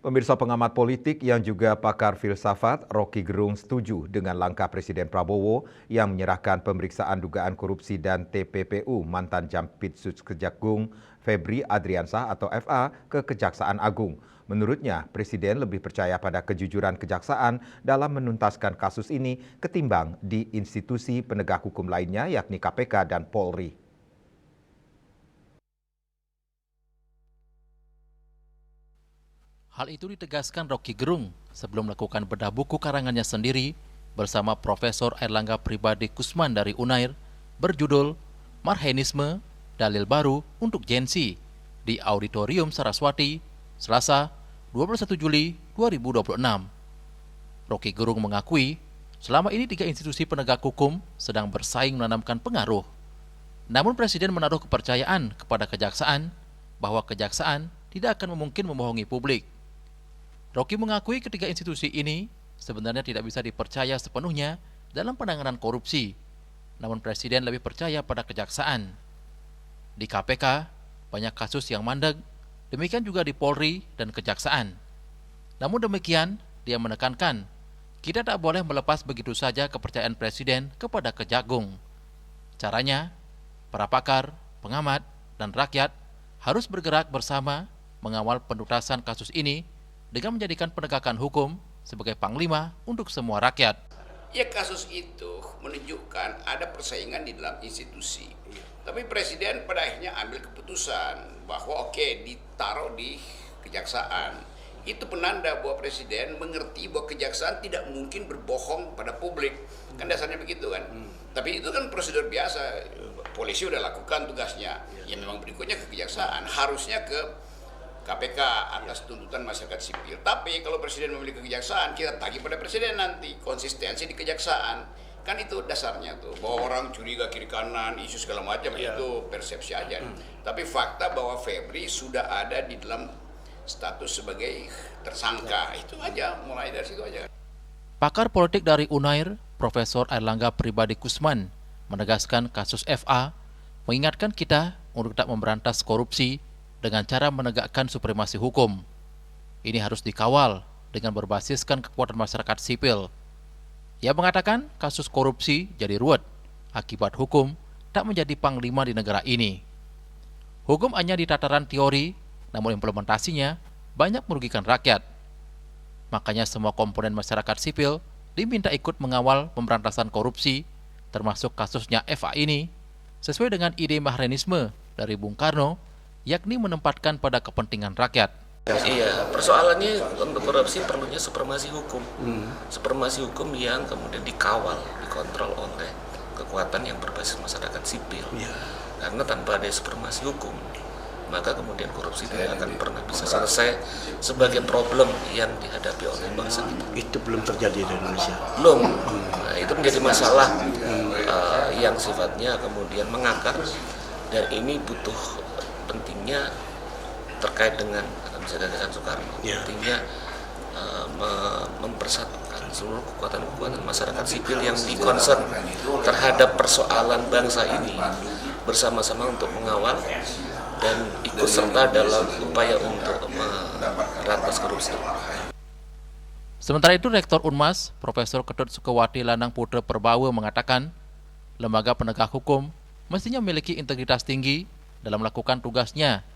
Pemirsa pengamat politik yang juga pakar filsafat, Rocky Gerung setuju dengan langkah Presiden Prabowo yang menyerahkan pemeriksaan dugaan korupsi dan TPPU mantan Jampitsus Kejagung Febri Adriansah atau FA ke Kejaksaan Agung. Menurutnya, Presiden lebih percaya pada kejujuran kejaksaan dalam menuntaskan kasus ini ketimbang di institusi penegak hukum lainnya yakni KPK dan Polri. Hal itu ditegaskan Rocky Gerung sebelum melakukan bedah buku karangannya sendiri bersama Profesor Airlangga Pribadi Kusman dari Unair berjudul Marhenisme, Dalil Baru untuk Gen Z di Auditorium Saraswati, Selasa 21 Juli 2026. Rocky Gerung mengakui selama ini 3 institusi penegak hukum sedang bersaing menanamkan pengaruh. Namun Presiden menaruh kepercayaan kepada kejaksaan bahwa kejaksaan tidak akan mungkin membohongi publik. Rocky mengakui ketiga institusi ini sebenarnya tidak bisa dipercaya sepenuhnya dalam penanganan korupsi, namun Presiden lebih percaya pada kejaksaan. Di KPK, banyak kasus yang mandek, demikian juga di Polri dan kejaksaan. Namun demikian, dia menekankan, kita tak boleh melepas begitu saja kepercayaan Presiden kepada Kejagung. Caranya, para pakar, pengamat, dan rakyat harus bergerak bersama mengawal penuntasan kasus ini dengan menjadikan penegakan hukum sebagai panglima untuk semua rakyat. Ya, kasus itu menunjukkan ada persaingan di dalam institusi. Tapi Presiden pada akhirnya ambil keputusan bahwa ditaruh di kejaksaan. Itu penanda bahwa Presiden mengerti bahwa kejaksaan tidak mungkin berbohong pada publik. Kan dasarnya begitu kan. Tapi itu kan prosedur biasa. Polisi udah lakukan tugasnya. Ya memang berikutnya ke kejaksaan. Harusnya ke KPK atas tuntutan masyarakat sipil. Tapi kalau Presiden memilih ke kejaksaan, kita tagih pada Presiden nanti konsistensi di kejaksaan. Kan itu dasarnya tuh, bahwa orang curiga kiri kanan, isu segala macam, itu persepsi aja. Tapi fakta bahwa Febri sudah ada di dalam status sebagai tersangka, itu aja, mulai dari situ aja. Pakar politik dari Unair, Profesor Airlangga Pribadi Kusman, menegaskan kasus FA mengingatkan kita untuk tak memberantas korupsi dengan cara menegakkan supremasi hukum. Ini harus dikawal dengan berbasiskan kekuatan masyarakat sipil. Ia mengatakan kasus korupsi jadi ruwet akibat hukum tak menjadi panglima di negara ini. Hukum hanya di tataran teori, namun implementasinya banyak merugikan rakyat. Makanya semua komponen masyarakat sipil diminta ikut mengawal pemberantasan korupsi, termasuk kasusnya FA ini, sesuai dengan ide Marhenisme dari Bung Karno, yakni menempatkan pada kepentingan rakyat. Iya, persoalannya untuk korupsi perlunya supremasi hukum. Supremasi hukum yang kemudian dikawal, dikontrol oleh kekuatan yang berbasis masyarakat sipil. Karena tanpa ada supremasi hukum, maka kemudian korupsi tidak akan pernah bisa selesai sebagai problem yang dihadapi oleh bangsa kita. Itu belum terjadi di Indonesia. Belum. Nah, itu menjadi masalah yang sifatnya kemudian mengakar, dan ini butuh pentingnya terkait dengan gagasan Soekarno, pentingnya mempersatukan seluruh kekuatan-kekuatan masyarakat sipil yang dikonsen terhadap persoalan bangsa ini bersama-sama untuk mengawal dan ikut serta dalam upaya untuk memberantas korupsi. Sementara itu, Rektor Unmas, Profesor Ketut Sukawati Lanang Putra Perbawa mengatakan, lembaga penegak hukum mestinya memiliki integritas tinggi dalam melakukan tugasnya.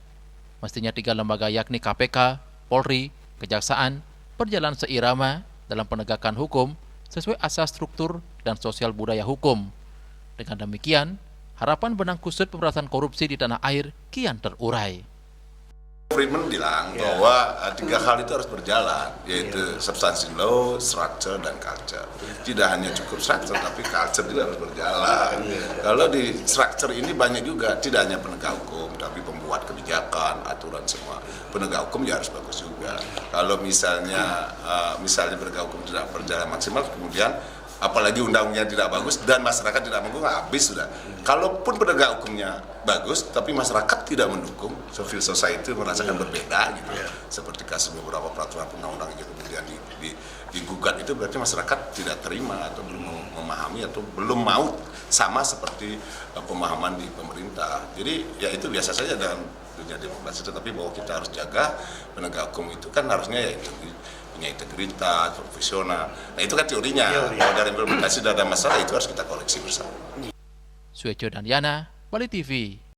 Mestinya 3 lembaga yakni KPK, Polri, Kejaksaan berjalan seirama dalam penegakan hukum sesuai asas struktur dan sosial budaya hukum. Dengan demikian, harapan benang kusut pemberantasan korupsi di tanah air kian terurai. Friedman bilang bahwa 3 hal itu harus berjalan, yaitu substansi law, structure, dan culture. Tidak hanya cukup structure, tapi culture juga harus berjalan. Kalau di structure ini banyak juga, tidak hanya penegak hukum, tapi pembuat kebijakan, aturan semua. Penegak hukum ya harus bagus juga. Kalau misalnya penegak hukum tidak berjalan maksimal, kemudian apalagi undang-undangnya tidak bagus dan masyarakat tidak mendukung, habis sudah. Kalaupun penegak hukumnya bagus tapi masyarakat tidak mendukung, civil society merasakan berbeda gitu. Seperti kasus beberapa peraturan undang-undang yang kemudian digugat, itu berarti masyarakat tidak terima atau belum memahami atau belum mau sama seperti pemahaman di pemerintah. Jadi ya itu biasa saja dalam dunia demokrasi, tetapi bahwa kita harus jaga penegak hukum itu kan harusnya ya itu punya integritas, profesional. Nah itu kan teorinya. Kalau dari implementasi sudah ada masalah, itu harus kita koreksi bersama. Sueco dan Yana, Bali TV.